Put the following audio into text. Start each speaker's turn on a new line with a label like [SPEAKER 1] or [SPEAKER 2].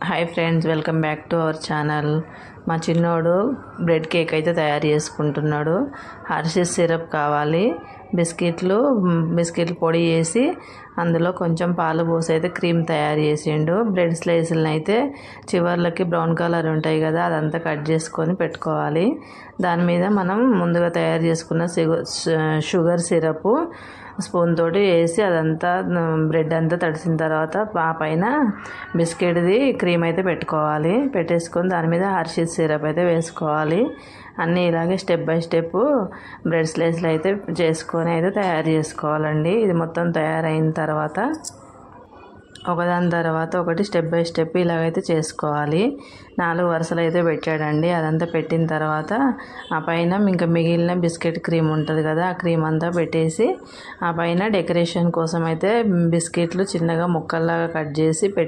[SPEAKER 1] Hi friends, welcome back to our channel. మా చిన్నోడు bread cake అయితే తయారు చేసుకుంటున్నాడు. హర్షీస్ సిరప్ కావాలి, బిస్కెట్లు పొడి వేసి అందులో కొంచెం పాలు పోసి అయితే క్రీమ్ తయారు చేసిండు. బ్రెడ్ స్లైసులను అయితే చివర్లకి బ్రౌన్ కలర్ ఉంటాయి కదా, అదంతా కట్ చేసుకొని పెట్టుకోవాలి. దాని మీద మనం ముందుగా తయారు చేసుకున్న షుగర్ సిరప్ స్పూన్ తోటి వేసి అదంతా బ్రెడ్ అంతా తడిసిన తర్వాత ఆ పైన బిస్కెట్ది క్రీమ్ అయితే పెట్టుకోవాలి. పెట్టేసుకొని దాని మీద హర్షీస్ సిరప్ అయితే వేసుకోవాలి. అన్నీ ఇలాగే స్టెప్ బై స్టెప్ బ్రెడ్ స్లైస్లు అయితే చేసుకొని అయితే తయారు చేసుకోవాలండి. ఇది మొత్తం తయారైన తర్వాత ఒకదాని తర్వాత ఒకటి స్టెప్ బై స్టెప్ ఇలాగైతే చేసుకోవాలి. 4 వరుసలు అయితే పెట్టాడండి. అదంతా పెట్టిన తర్వాత ఆ పైన ఇంకా మిగిలిన బిస్కెట్ క్రీమ్ ఉంటుంది కదా, ఆ క్రీమ్ అంతా పెట్టేసి ఆ పైన డెకరేషన్ కోసం అయితే బిస్కెట్లు చిన్నగా ముక్కల్లాగా కట్ చేసి